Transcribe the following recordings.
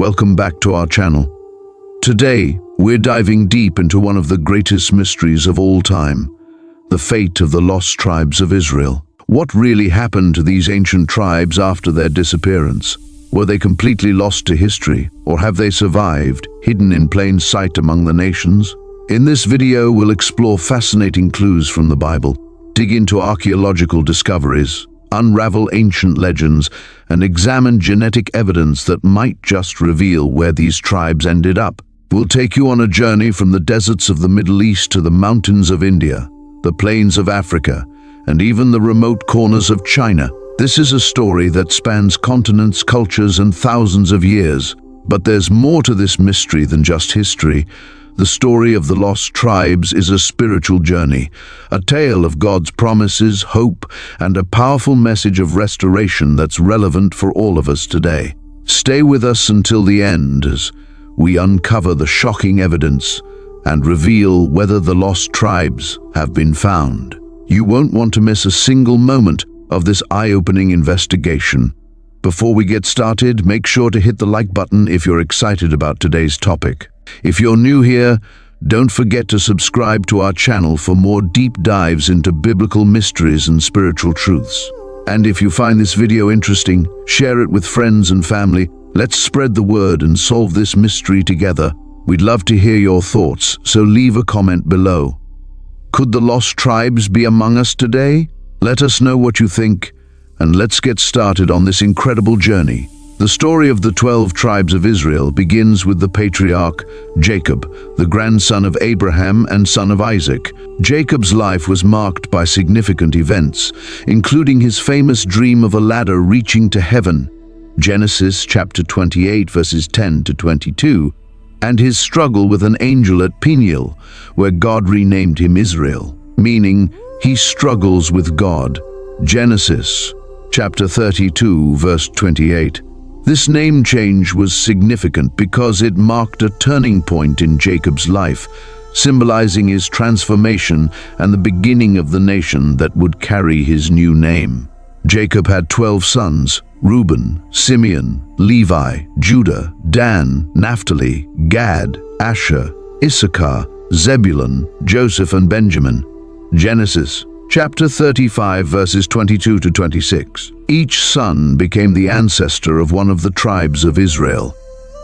Welcome back to our channel. Today, we're diving deep into one of the greatest mysteries of all time, the fate of the lost tribes of Israel. What really happened to these ancient tribes after their disappearance? Were they completely lost to history, or have they survived, hidden in plain sight among the nations? In this video, we'll explore fascinating clues from the Bible, dig into archaeological discoveries, unravel ancient legends, and examine genetic evidence that might just reveal where these tribes ended up. We'll take you on a journey from the deserts of the Middle East to the mountains of India, the plains of Africa, and even the remote corners of China. This is a story that spans continents, cultures, and thousands of years. But there's more to this mystery than just history. The story of the lost tribes is a spiritual journey, a tale of God's promises, hope, and a powerful message of restoration that's relevant for all of us today. Stay with us until the end as we uncover the shocking evidence and reveal whether the lost tribes have been found. You won't want to miss a single moment of this eye-opening investigation. Before we get started, make sure to hit the like button if you're excited about today's topic. If you're new here, don't forget to subscribe to our channel for more deep dives into biblical mysteries and spiritual truths. And if you find this video interesting, share it with friends and family. Let's spread the word and solve this mystery together. We'd love to hear your thoughts, so leave a comment below. Could the lost tribes be among us today? Let us know what you think, and let's get started on this incredible journey. The story of the 12 tribes of Israel begins with the patriarch Jacob, the grandson of Abraham and son of Isaac. Jacob's life was marked by significant events, including his famous dream of a ladder reaching to heaven, Genesis chapter 28 verses 10 to 22, and his struggle with an angel at Peniel, where God renamed him Israel, meaning he struggles with God, Genesis chapter 32 verse 28. This name change was significant because it marked a turning point in Jacob's life, symbolizing his transformation and the beginning of the nation that would carry his new name. Jacob had 12 sons: Reuben, Simeon, Levi, Judah, Dan, Naphtali, Gad, Asher, Issachar, Zebulun, Joseph, and Benjamin. Genesis chapter 35 verses 22 to 26. Each son became the ancestor of one of the tribes of Israel.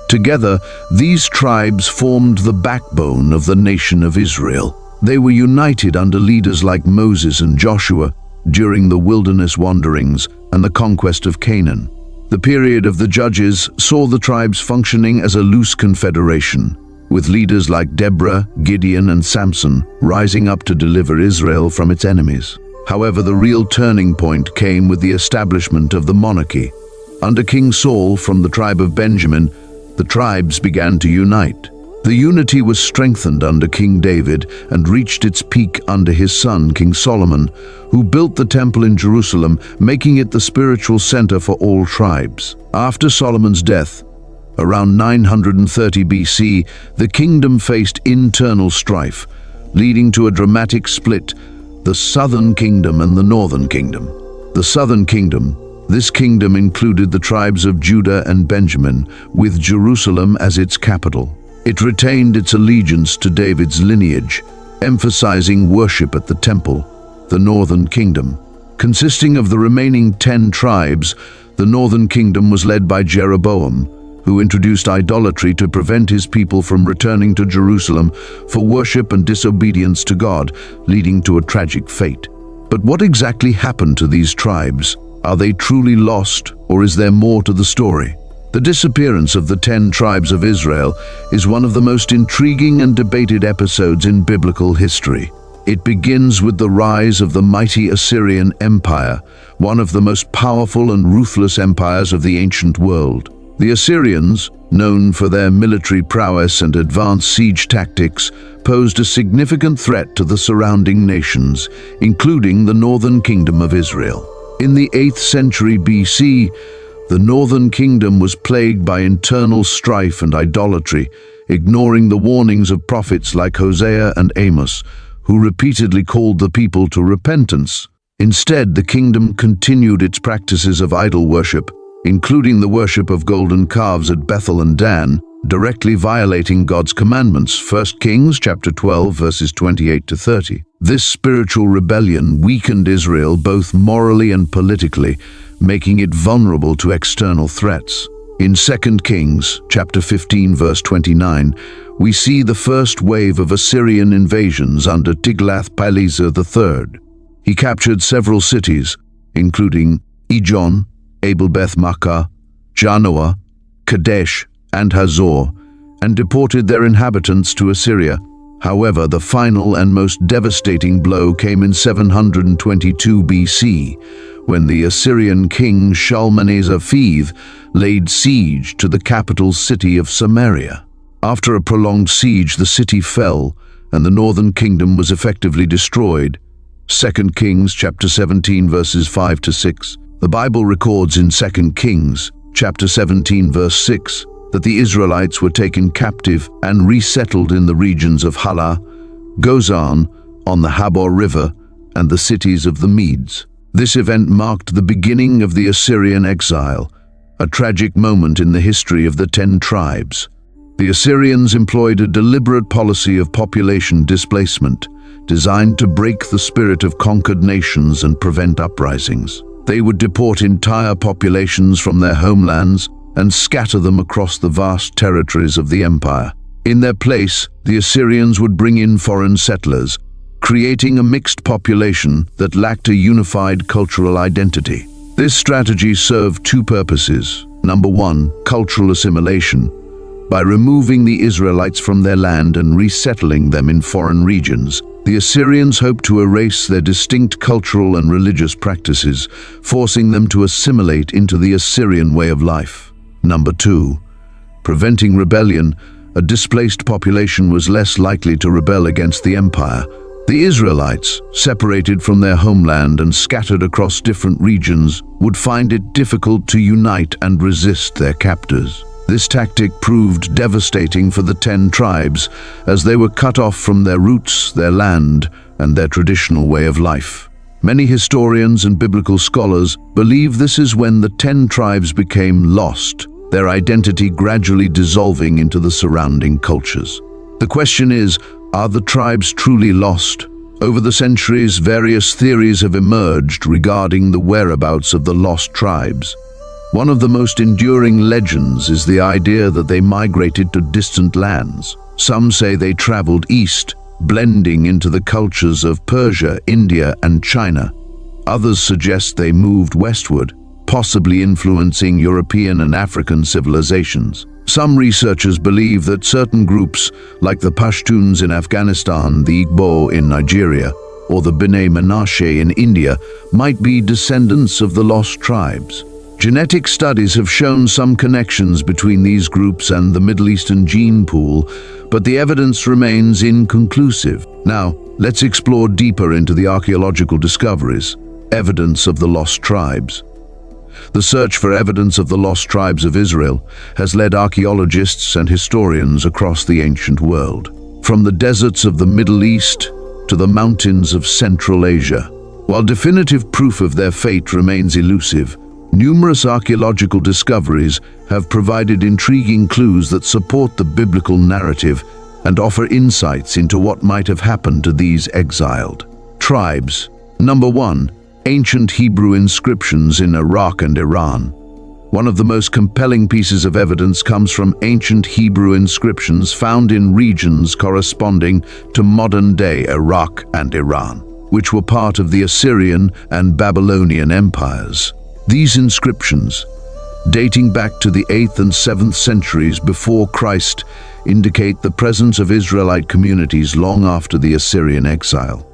Together, these tribes formed the backbone of the nation of Israel. They were united under leaders like Moses and Joshua during the wilderness wanderings and the conquest of Canaan. The period of the Judges saw the tribes functioning as a loose confederation, with leaders like Deborah, Gideon, and Samson rising up to deliver Israel from its enemies. However, the real turning point came with the establishment of the monarchy. Under King Saul from the tribe of Benjamin, the tribes began to unite. The unity was strengthened under King David and reached its peak under his son, King Solomon, who built the temple in Jerusalem, making it the spiritual center for all tribes. After Solomon's death, around 930 BC, the kingdom faced internal strife, leading to a dramatic split: the southern kingdom and the northern kingdom. The southern kingdom, this kingdom included the tribes of Judah and Benjamin, with Jerusalem as its capital. It retained its allegiance to David's lineage, emphasizing worship at the temple. The northern kingdom, consisting of the remaining 10 tribes, the northern kingdom was led by Jeroboam, who introduced idolatry to prevent his people from returning to Jerusalem for worship and disobedience to God, leading to a tragic fate. But what exactly happened to these tribes? Are they truly lost, or is there more to the story? The disappearance of the 10 tribes of Israel is one of the most intriguing and debated episodes in biblical history. It begins with the rise of the mighty Assyrian Empire, one of the most powerful and ruthless empires of the ancient world. The Assyrians, known for their military prowess and advanced siege tactics, posed a significant threat to the surrounding nations, including the northern kingdom of Israel. In the 8th century BC, the northern kingdom was plagued by internal strife and idolatry, ignoring the warnings of prophets like Hosea and Amos, who repeatedly called the people to repentance. Instead, the kingdom continued its practices of idol worship, including the worship of golden calves at Bethel and Dan, directly violating God's commandments. 1 Kings chapter 12 verses 28 to 30. This spiritual rebellion weakened Israel both morally and politically, making it vulnerable to external threats. In 2 Kings chapter 15 verse 29, we see the first wave of Assyrian invasions under Tiglath-Pileser III. He captured several cities, including Ijon, Abel-Beth-Makkah, Janoah, Kadesh, and Hazor, and deported their inhabitants to Assyria. However, the final and most devastating blow came in 722 BC, when the Assyrian king Shalmaneser V laid siege to the capital city of Samaria. After a prolonged siege, the city fell, and the northern kingdom was effectively destroyed. 2 Kings chapter 17 verses 5 to 6. The Bible records in 2 Kings chapter 17 verse 6 that the Israelites were taken captive and resettled in the regions of Halah, Gozan, on the Habor River, and the cities of the Medes. This event marked the beginning of the Assyrian Exile, a tragic moment in the history of the 10 tribes. The Assyrians employed a deliberate policy of population displacement, designed to break the spirit of conquered nations and prevent uprisings. They would deport entire populations from their homelands and scatter them across the vast territories of the empire. In their place, the Assyrians would bring in foreign settlers, creating a mixed population that lacked a unified cultural identity. This strategy served two purposes. Number one, cultural assimilation. By removing the Israelites from their land and resettling them in foreign regions, the Assyrians hoped to erase their distinct cultural and religious practices, forcing them to assimilate into the Assyrian way of life. Number two, preventing rebellion. A displaced population was less likely to rebel against the empire. The Israelites, separated from their homeland and scattered across different regions, would find it difficult to unite and resist their captors. This tactic proved devastating for the 10 tribes, as they were cut off from their roots, their land, and their traditional way of life. Many historians and biblical scholars believe this is when the 10 tribes became lost, their identity gradually dissolving into the surrounding cultures. The question is, are the tribes truly lost? Over the centuries, various theories have emerged regarding the whereabouts of the lost tribes. One of the most enduring legends is the idea that they migrated to distant lands. Some say they traveled east, blending into the cultures of Persia, India, and China. Others suggest they moved westward, possibly influencing European and African civilizations. Some researchers believe that certain groups, like the Pashtuns in Afghanistan, the Igbo in Nigeria, or the Bnei Menashe in India, might be descendants of the lost tribes. Genetic studies have shown some connections between these groups and the Middle Eastern gene pool, but the evidence remains inconclusive. Now, let's explore deeper into the archaeological discoveries, evidence of the lost tribes. The search for evidence of the lost tribes of Israel has led archaeologists and historians across the ancient world, from the deserts of the Middle East to the mountains of Central Asia. While definitive proof of their fate remains elusive, numerous archaeological discoveries have provided intriguing clues that support the biblical narrative and offer insights into what might have happened to these exiled tribes. Number 1. Ancient Hebrew inscriptions in Iraq and Iran. One of the most compelling pieces of evidence comes from ancient Hebrew inscriptions found in regions corresponding to modern-day Iraq and Iran, which were part of the Assyrian and Babylonian empires. These inscriptions, dating back to the 8th and 7th centuries before Christ, indicate the presence of Israelite communities long after the Assyrian exile.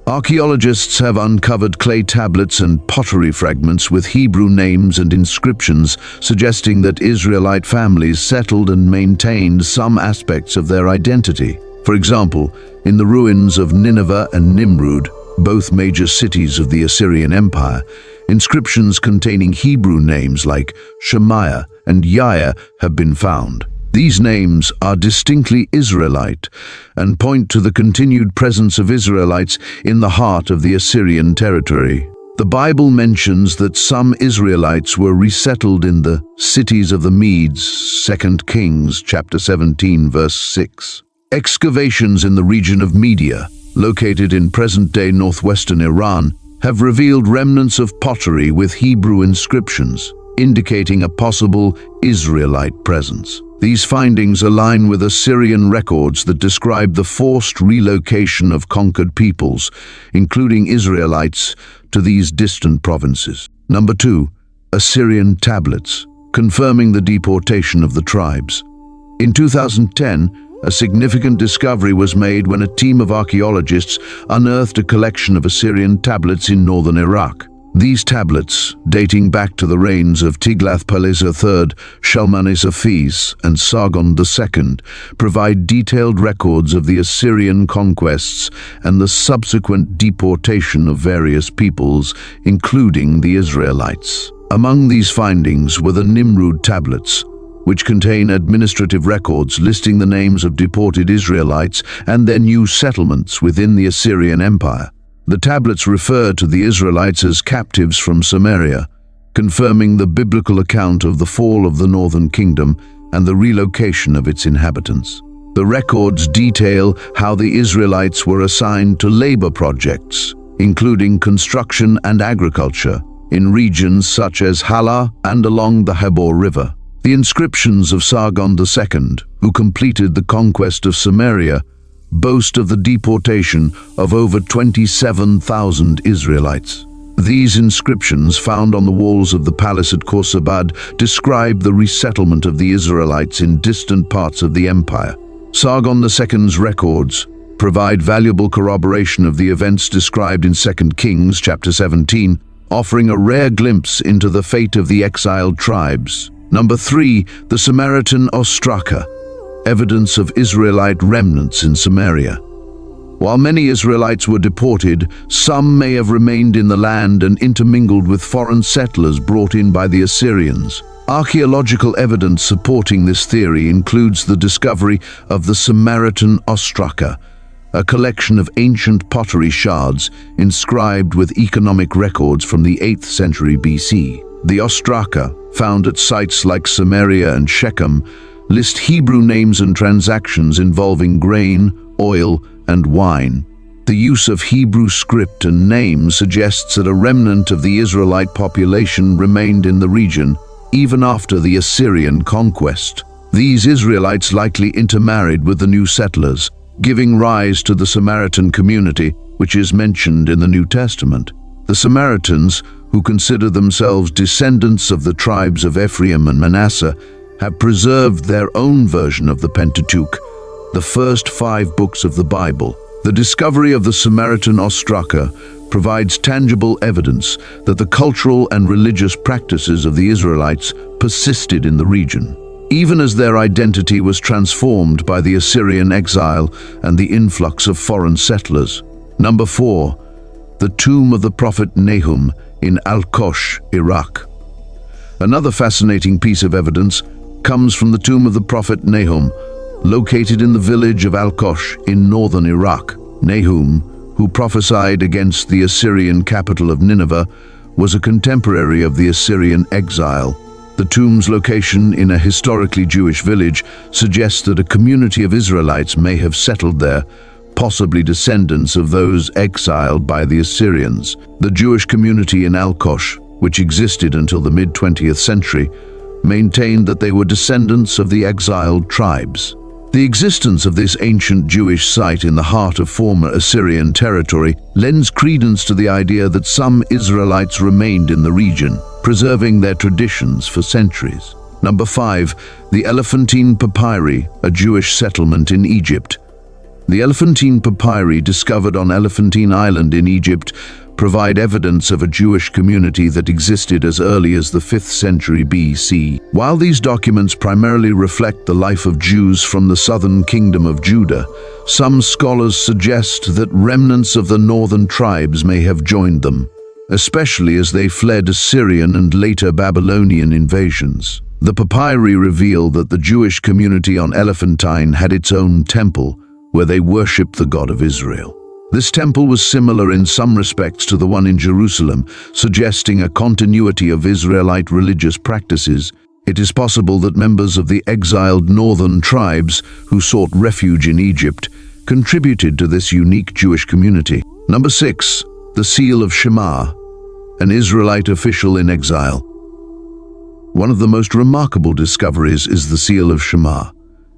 Archaeologists have uncovered clay tablets and pottery fragments with Hebrew names and inscriptions, suggesting that Israelite families settled and maintained some aspects of their identity. For example, in the ruins of Nineveh and Nimrud, both major cities of the Assyrian Empire, inscriptions containing Hebrew names like Shemaiah and Yair have been found. These names are distinctly Israelite and point to the continued presence of Israelites in the heart of the Assyrian territory. The Bible mentions that some Israelites were resettled in the cities of the Medes, 2 Kings chapter 17, verse 6. Excavations in the region of Media, located in present-day northwestern Iran, have revealed remnants of pottery with Hebrew inscriptions, indicating a possible Israelite presence. These findings align with Assyrian records that describe the forced relocation of conquered peoples, including Israelites, to these distant provinces. Number 2. Assyrian Tablets, confirming the deportation of the tribes. In 2010, a significant discovery was made when a team of archaeologists unearthed a collection of Assyrian tablets in northern Iraq. These tablets, dating back to the reigns of Tiglath-Pileser III, Shalmaneser I, and Sargon II, provide detailed records of the Assyrian conquests and the subsequent deportation of various peoples, including the Israelites. Among these findings were the Nimrud tablets, which contain administrative records listing the names of deported Israelites and their new settlements within the Assyrian Empire. The tablets refer to the Israelites as captives from Samaria, confirming the biblical account of the fall of the northern kingdom and the relocation of its inhabitants. The records detail how the Israelites were assigned to labor projects, including construction and agriculture, in regions such as Hala and along the Habor River. The inscriptions of Sargon II, who completed the conquest of Samaria, boast of the deportation of over 27,000 Israelites. These inscriptions, found on the walls of the palace at Khorsabad, describe the resettlement of the Israelites in distant parts of the empire. Sargon II's records provide valuable corroboration of the events described in 2 Kings chapter 17, offering a rare glimpse into the fate of the exiled tribes. Number 3. The Samaritan Ostraka, evidence of Israelite remnants in Samaria. While many Israelites were deported, some may have remained in the land and intermingled with foreign settlers brought in by the Assyrians. Archaeological evidence supporting this theory includes the discovery of the Samaritan Ostraka, a collection of ancient pottery shards inscribed with economic records from the 8th century BC. The Ostraka, found at sites like Samaria and Shechem, list Hebrew names and transactions involving grain, oil, and wine. The use of Hebrew script and names suggests that a remnant of the Israelite population remained in the region even after the Assyrian conquest. These Israelites likely intermarried with the new settlers, giving rise to the Samaritan community, which is mentioned in the New Testament. The Samaritans, who consider themselves descendants of the tribes of Ephraim and Manasseh, have preserved their own version of the Pentateuch, the first 5 books of the Bible. The discovery of the Samaritan Ostraka provides tangible evidence that the cultural and religious practices of the Israelites persisted in the region, even as their identity was transformed by the Assyrian exile and the influx of foreign settlers. Number 4. The tomb of the prophet Nahum in Al-Kosh, Iraq. Another fascinating piece of evidence comes from the tomb of the prophet Nahum, located in the village of Al-Kosh in northern Iraq. Nahum, who prophesied against the Assyrian capital of Nineveh, was a contemporary of the Assyrian exile. The tomb's location in a historically Jewish village suggests that a community of Israelites may have settled there, possibly descendants of those exiled by the Assyrians. The Jewish community in Al-Kosh, which existed until the mid-20th century, maintained that they were descendants of the exiled tribes. The existence of this ancient Jewish site in the heart of former Assyrian territory lends credence to the idea that some Israelites remained in the region, preserving their traditions for centuries. Number 5. The Elephantine Papyri, a Jewish settlement in Egypt. The Elephantine Papyri, discovered on Elephantine Island in Egypt, provide evidence of a Jewish community that existed as early as the 5th century BC. While these documents primarily reflect the life of Jews from the southern kingdom of Judah, some scholars suggest that remnants of the northern tribes may have joined them, especially as they fled Assyrian and later Babylonian invasions. The papyri reveal that the Jewish community on Elephantine had its own temple, where they worshipped the God of Israel. This temple was similar in some respects to the one in Jerusalem, suggesting a continuity of Israelite religious practices. It is possible that members of the exiled northern tribes who sought refuge in Egypt contributed to this unique Jewish community. Number 6. The Seal of Shema, an Israelite official in exile. One of the most remarkable discoveries is the Seal of Shema,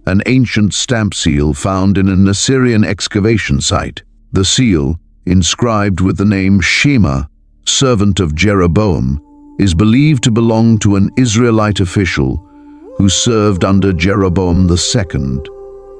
an ancient stamp seal found in an Assyrian excavation site. The seal, inscribed with the name Shema, servant of Jeroboam, is believed to belong to an Israelite official who served under Jeroboam II,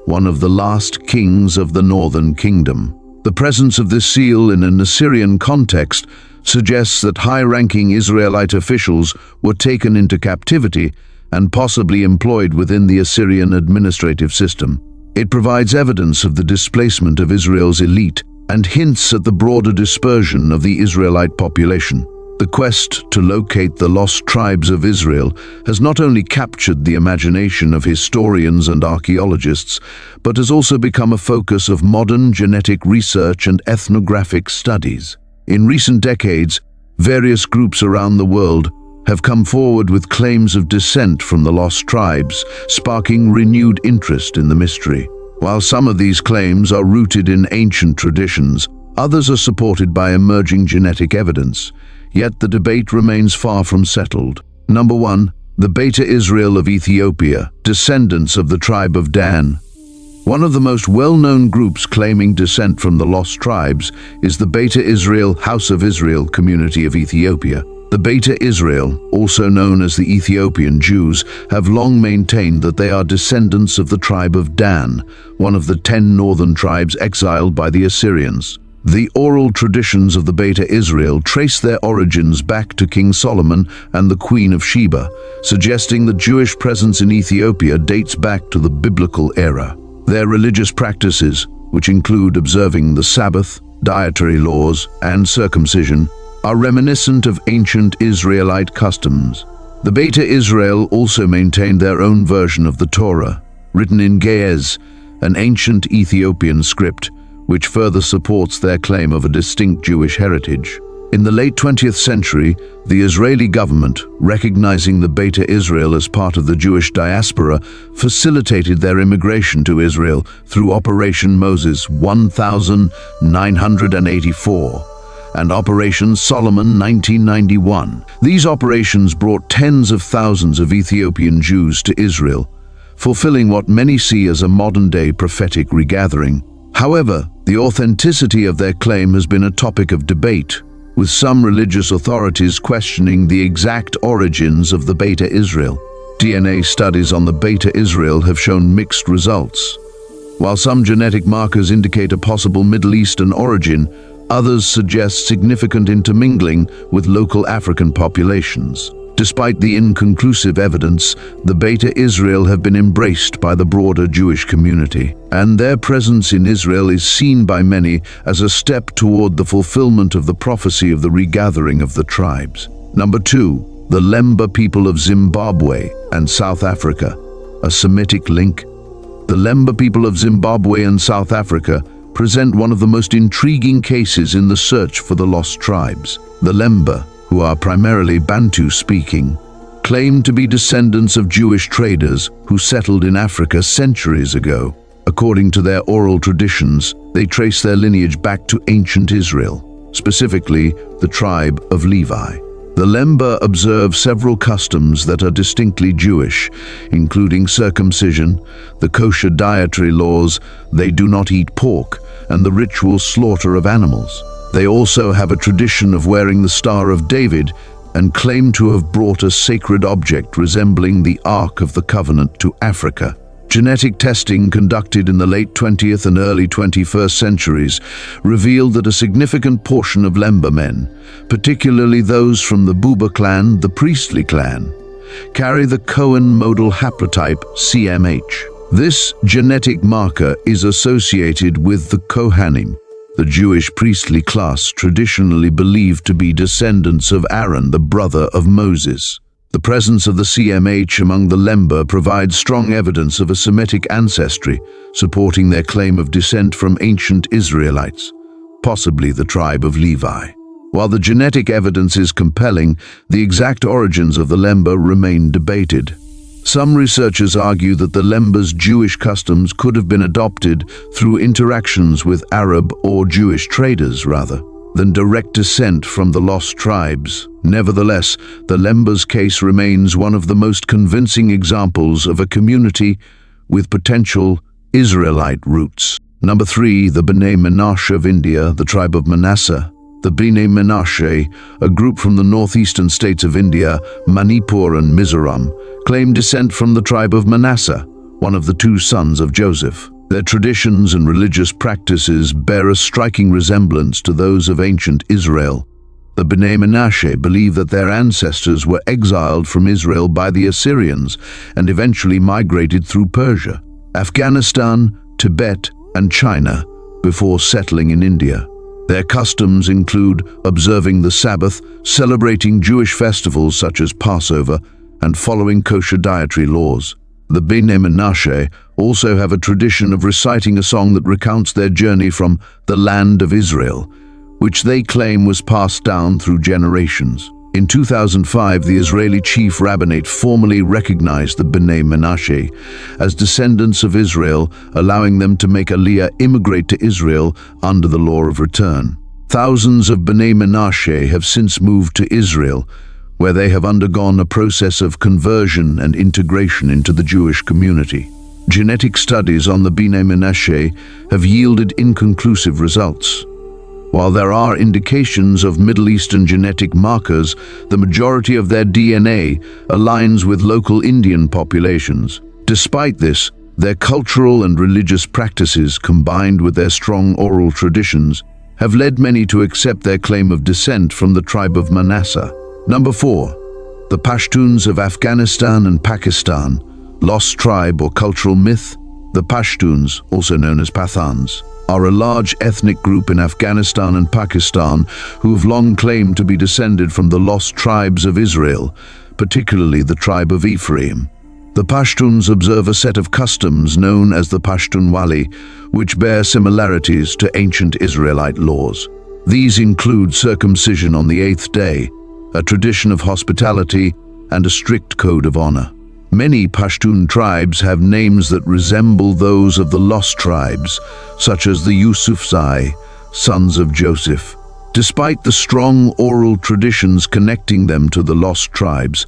one of the last kings of the northern kingdom. The presence of this seal in an Assyrian context suggests that high-ranking Israelite officials were taken into captivity and possibly employed within the Assyrian administrative system. It provides evidence of the displacement of Israel's elite and hints at the broader dispersion of the Israelite population. The quest to locate the lost tribes of Israel has not only captured the imagination of historians and archaeologists, but has also become a focus of modern genetic research and ethnographic studies. In recent decades, various groups around the world have come forward with claims of descent from the lost tribes, sparking renewed interest in the mystery. While some of these claims are rooted in ancient traditions, others are supported by emerging genetic evidence, yet the debate remains far from settled. Number 1. The Beta Israel of Ethiopia, descendants of the tribe of Dan. One of the most well-known groups claiming descent from the lost tribes is the Beta Israel House of Israel community of Ethiopia. The Beta Israel, also known as the Ethiopian Jews, have long maintained that they are descendants of the tribe of Dan, one of the 10 northern tribes exiled by the Assyrians. The oral traditions of the Beta Israel trace their origins back to King Solomon and the Queen of Sheba, suggesting that Jewish presence in Ethiopia dates back to the biblical era. Their religious practices, which include observing the Sabbath, dietary laws, and circumcision, are reminiscent of ancient Israelite customs. The Beta Israel also maintained their own version of the Torah, written in Ge'ez, an ancient Ethiopian script, which further supports their claim of a distinct Jewish heritage. In the late 20th century, the Israeli government, recognizing the Beta Israel as part of the Jewish diaspora, facilitated their immigration to Israel through Operation Moses 1984 and Operation Solomon 1991. These operations brought tens of thousands of Ethiopian Jews to Israel, fulfilling what many see as a modern-day prophetic regathering. However, the authenticity of their claim has been a topic of debate, with some religious authorities questioning the exact origins of the Beta Israel. DNA studies on the Beta Israel have shown mixed results. While some genetic markers indicate a possible Middle Eastern origin, others suggest significant intermingling with local African populations. Despite the inconclusive evidence, the Beta Israel have been embraced by the broader Jewish community, and their presence in Israel is seen by many as a step toward the fulfillment of the prophecy of the regathering of the tribes. Number 2. The Lemba people of Zimbabwe and South Africa, a Semitic link. The Lemba people of Zimbabwe and South Africa present one of the most intriguing cases in the search for the lost tribes. The Lemba, who are primarily Bantu-speaking, claim to be descendants of Jewish traders who settled in Africa centuries ago. According to their oral traditions, they trace their lineage back to ancient Israel, specifically the tribe of Levi. The Lemba observe several customs that are distinctly Jewish, including circumcision, the kosher dietary laws, they do not eat pork, and the ritual slaughter of animals. They also have a tradition of wearing the Star of David and claim to have brought a sacred object resembling the Ark of the Covenant to Africa. Genetic testing conducted in the late 20th and early 21st centuries revealed that a significant portion of Lemba men, particularly those from the Buba clan, the priestly clan, carry the Cohen modal haplotype CMH. This genetic marker is associated with the Kohanim, the Jewish priestly class traditionally believed to be descendants of Aaron, the brother of Moses. The presence of the CMH among the Lemba provides strong evidence of a Semitic ancestry, supporting their claim of descent from ancient Israelites. possibly the tribe of Levi. While the genetic evidence is compelling, the exact origins of the Lemba remain debated. Some researchers argue that the Lemba's Jewish customs could have been adopted through interactions with Arab or Jewish traders rather than direct descent from the lost tribes. Nevertheless, the Lemba's case remains one of the most convincing examples of a community with potential Israelite roots. Number 3, the Bnei Menashe of India, the tribe of Manasseh. The Bnei Menashe, a group from the northeastern states of India, Manipur and Mizoram, claim descent from the tribe of Manasseh, one of the two sons of Joseph. Their traditions and religious practices bear a striking resemblance to those of ancient Israel. The Bnei Menashe believe that their ancestors were exiled from Israel by the Assyrians and eventually migrated through Persia, Afghanistan, Tibet, and China before settling in India. Their customs include observing the Sabbath, celebrating Jewish festivals such as Passover, and following kosher dietary laws. The Bnei Menashe also have a tradition of reciting a song that recounts their journey from the land of Israel, which they claim was passed down through generations. In 2005, the Israeli chief rabbinate formally recognized the Bnei Menashe as descendants of Israel, allowing them to make Aliyah immigrate to Israel under the law of return. Thousands of Bnei Menashe have since moved to Israel, where they have undergone a process of conversion and integration into the Jewish community. Genetic studies on the Bnei Menashe have yielded inconclusive results. While there are indications of Middle Eastern genetic markers, the majority of their DNA aligns with local Indian populations. Despite this, their cultural and religious practices, combined with their strong oral traditions, have led many to accept their claim of descent from the tribe of Manasseh. Number 4. The Pashtuns of Afghanistan and Pakistan. Lost tribe or cultural myth? The Pashtuns, also known as Pathans, are a large ethnic group in Afghanistan and Pakistan who have long claimed to be descended from the lost tribes of Israel, particularly the tribe of Ephraim. The Pashtuns observe a set of customs known as the Pashtunwali, which bear similarities to ancient Israelite laws. These include circumcision on the 8th day, a tradition of hospitality, and a strict code of honor. Many Pashtun tribes have names that resemble those of the lost tribes, such as the Yusufzai, sons of Joseph. Despite the strong oral traditions connecting them to the lost tribes,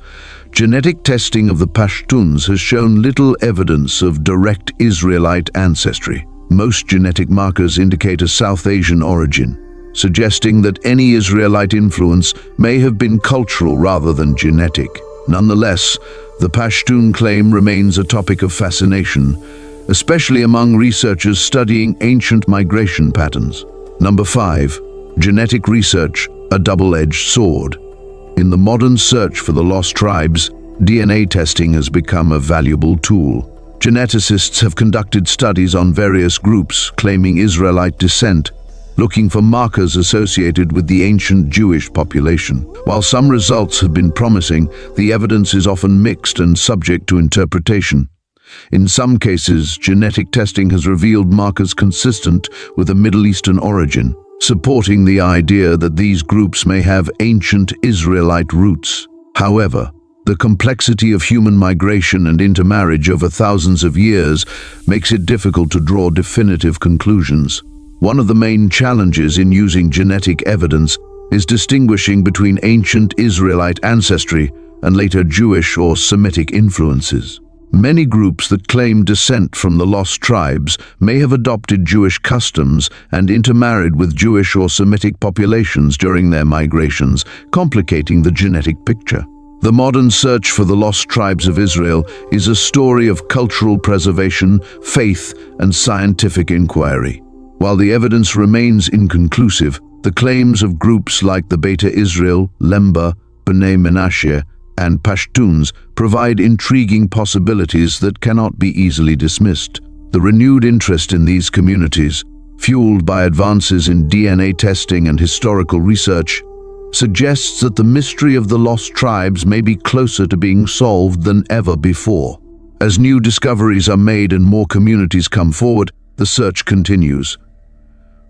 genetic testing of the Pashtuns has shown little evidence of direct Israelite ancestry. Most genetic markers indicate a South Asian origin, suggesting that any Israelite influence may have been cultural rather than genetic. Nonetheless, the Pashtun claim remains a topic of fascination, especially among researchers studying ancient migration patterns. Number 5. Genetic research, a double-edged sword. In the modern search for the lost tribes, DNA testing has become a valuable tool. Geneticists have conducted studies on various groups claiming Israelite descent, looking for markers associated with the ancient Jewish population. While some results have been promising, the evidence is often mixed and subject to interpretation. In some cases, genetic testing has revealed markers consistent with a Middle Eastern origin, supporting the idea that these groups may have ancient Israelite roots. However, the complexity of human migration and intermarriage over thousands of years makes it difficult to draw definitive conclusions. One of the main challenges in using genetic evidence is distinguishing between ancient Israelite ancestry and later Jewish or Semitic influences. Many groups that claim descent from the lost tribes may have adopted Jewish customs and intermarried with Jewish or Semitic populations during their migrations, complicating the genetic picture. The modern search for the lost tribes of Israel is a story of cultural preservation, faith, and scientific inquiry. While the evidence remains inconclusive, the claims of groups like the Beta Israel, Lemba, Bnei Menashe, and Pashtuns provide intriguing possibilities that cannot be easily dismissed. The renewed interest in these communities, fueled by advances in DNA testing and historical research, suggests that the mystery of the lost tribes may be closer to being solved than ever before. As new discoveries are made and more communities come forward, the search continues.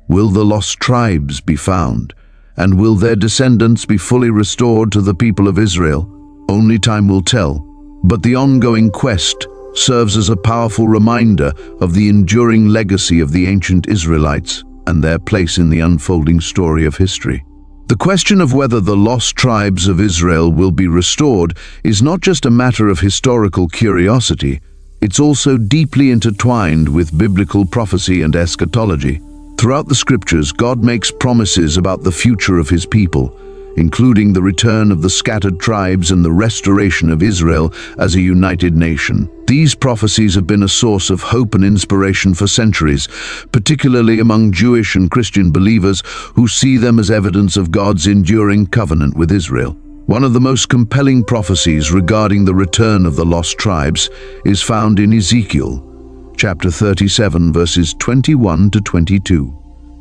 Will the lost tribes be found? And will their descendants be fully restored to the people of Israel? Only time will tell. But the ongoing quest serves as a powerful reminder of the enduring legacy of the ancient Israelites and their place in the unfolding story of history. The question of whether the lost tribes of Israel will be restored is not just a matter of historical curiosity, it's also deeply intertwined with biblical prophecy and eschatology. Throughout the scriptures, God makes promises about the future of his people, including the return of the scattered tribes and the restoration of Israel as a united nation. These prophecies have been a source of hope and inspiration for centuries, particularly among Jewish and Christian believers who see them as evidence of God's enduring covenant with Israel. One of the most compelling prophecies regarding the return of the lost tribes is found in Ezekiel, chapter 37, verses 21 to 22.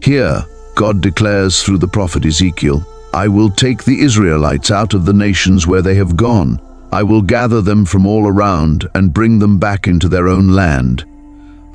Here, God declares through the prophet Ezekiel, "I will take the Israelites out of the nations where they have gone. I will gather them from all around and bring them back into their own land.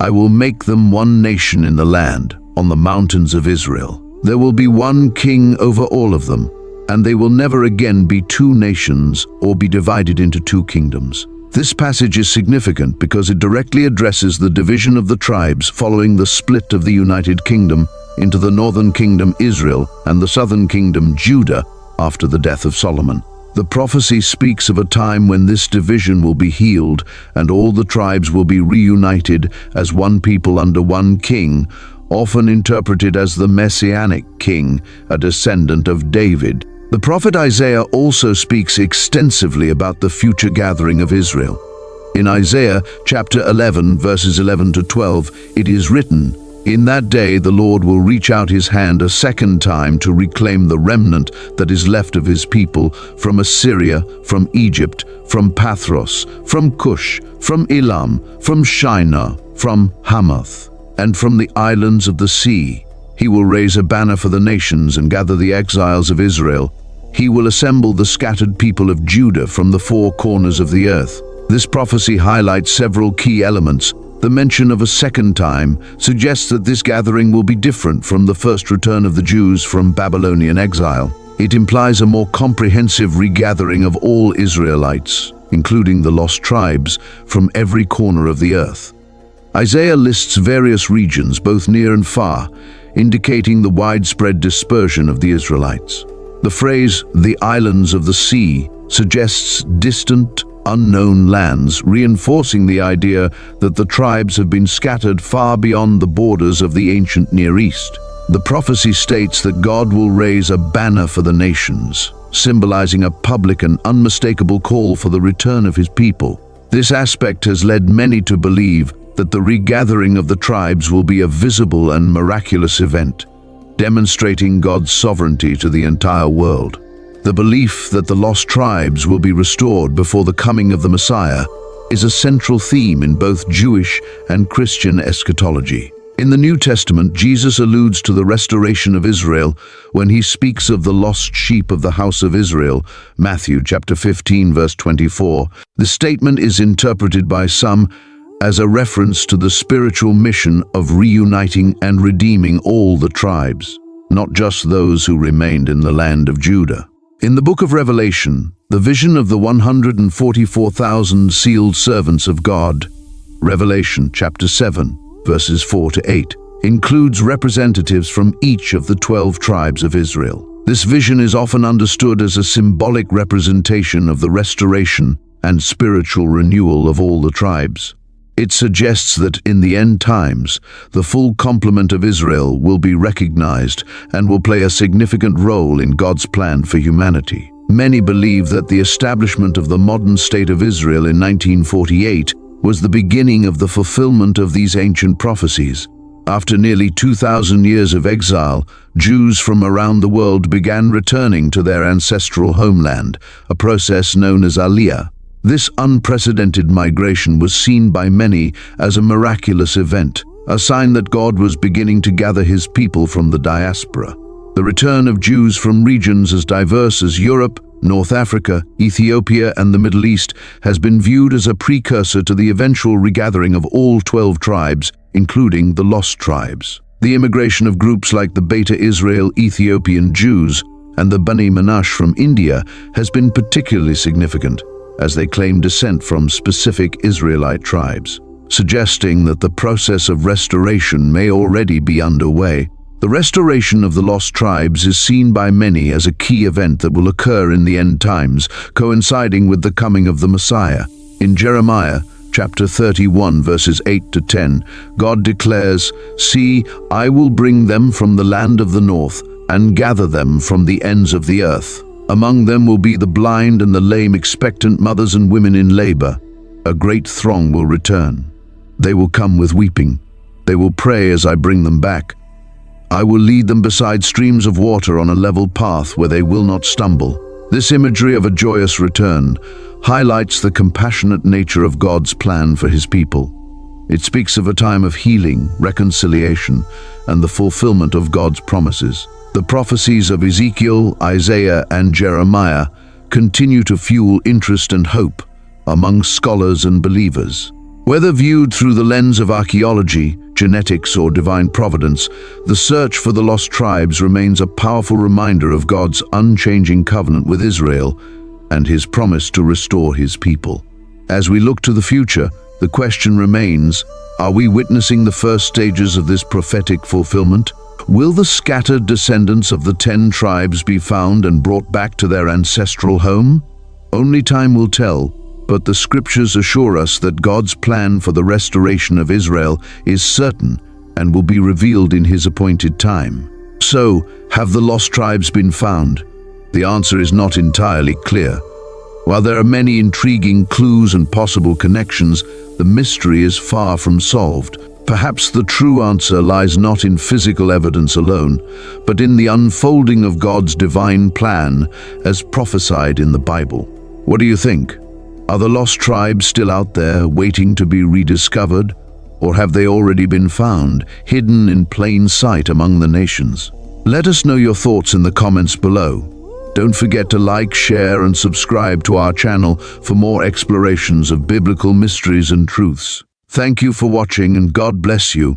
I will make them one nation in the land, on the mountains of Israel. There will be one king over all of them, and they will never again be two nations or be divided into two kingdoms." This passage is significant because it directly addresses the division of the tribes following the split of the United Kingdom into the northern kingdom Israel and the southern kingdom Judah after the death of Solomon. The prophecy speaks of a time when this division will be healed and all the tribes will be reunited as one people under one king, often interpreted as the Messianic king, a descendant of David. The prophet Isaiah also speaks extensively about the future gathering of Israel. In Isaiah chapter 11, verses 11 to 12, it is written, "In that day the Lord will reach out his hand a second time to reclaim the remnant that is left of his people from Assyria, from Egypt, from Pathros, from Cush, from Elam, from Shinar, from Hamath, and from the islands of the sea. He will raise a banner for the nations and gather the exiles of Israel. He will assemble the scattered people of Judah from the four corners of the earth." This prophecy highlights several key elements. The mention of a second time suggests that this gathering will be different from the first return of the Jews from Babylonian exile. It implies a more comprehensive regathering of all Israelites, including the lost tribes, from every corner of the earth. Isaiah lists various regions, both near and far, indicating the widespread dispersion of the Israelites. The phrase, "the islands of the sea," suggests distant, unknown lands, reinforcing the idea that the tribes have been scattered far beyond the borders of the ancient Near East. The prophecy states that God will raise a banner for the nations, symbolizing a public and unmistakable call for the return of his people. This aspect has led many to believe that the regathering of the tribes will be a visible and miraculous event, demonstrating God's sovereignty to the entire world. The belief that the lost tribes will be restored before the coming of the Messiah is a central theme in both Jewish and Christian eschatology. In the New Testament, Jesus alludes to the restoration of Israel when he speaks of the lost sheep of the house of Israel, Matthew chapter 15, verse 24. The statement is interpreted by some as a reference to the spiritual mission of reuniting and redeeming all the tribes, not just those who remained in the land of Judah. In the book of Revelation, the vision of the 144,000 sealed servants of God, Revelation chapter 7, verses 4 to 8, includes representatives from each of the 12 tribes of Israel. This vision is often understood as a symbolic representation of the restoration and spiritual renewal of all the tribes. It suggests that in the end times, the full complement of Israel will be recognized and will play a significant role in God's plan for humanity. Many believe that the establishment of the modern state of Israel in 1948 was the beginning of the fulfillment of these ancient prophecies. After nearly 2,000 years of exile, Jews from around the world began returning to their ancestral homeland, a process known as Aliyah. This unprecedented migration was seen by many as a miraculous event, a sign that God was beginning to gather his people from the diaspora. The return of Jews from regions as diverse as Europe, North Africa, Ethiopia, and the Middle East has been viewed as a precursor to the eventual regathering of all 12 tribes, including the lost tribes. The immigration of groups like the Beta Israel Ethiopian Jews and the Bnei Menashe from India has been particularly significant, as they claim descent from specific Israelite tribes, suggesting that the process of restoration may already be underway. The restoration of the lost tribes is seen by many as a key event that will occur in the end times, coinciding with the coming of the Messiah. In Jeremiah, chapter 31, verses 8 to 10, God declares, "See, I will bring them from the land of the north, and gather them from the ends of the earth. Among them will be the blind and the lame, expectant mothers and women in labor. A great throng will return. They will come with weeping. They will pray as I bring them back. I will lead them beside streams of water on a level path where they will not stumble." This imagery of a joyous return highlights the compassionate nature of God's plan for his people. It speaks of a time of healing, reconciliation, and the fulfillment of God's promises. The prophecies of Ezekiel, Isaiah, and Jeremiah continue to fuel interest and hope among scholars and believers. Whether viewed through the lens of archaeology, genetics, or divine providence, the search for the lost tribes remains a powerful reminder of God's unchanging covenant with Israel and his promise to restore his people. As we look to the future, the question remains, are we witnessing the first stages of this prophetic fulfillment? Will the scattered descendants of the 10 tribes be found and brought back to their ancestral home? Only time will tell, but the scriptures assure us that God's plan for the restoration of Israel is certain and will be revealed in his appointed time. So, have the lost tribes been found? The answer is not entirely clear. While there are many intriguing clues and possible connections, the mystery is far from solved. Perhaps the true answer lies not in physical evidence alone, but in the unfolding of God's divine plan as prophesied in the Bible. What do you think? Are the lost tribes still out there waiting to be rediscovered, or have they already been found, hidden in plain sight among the nations? Let us know your thoughts in the comments below. Don't forget to like, share, and subscribe to our channel for more explorations of biblical mysteries and truths. Thank you for watching, and God bless you.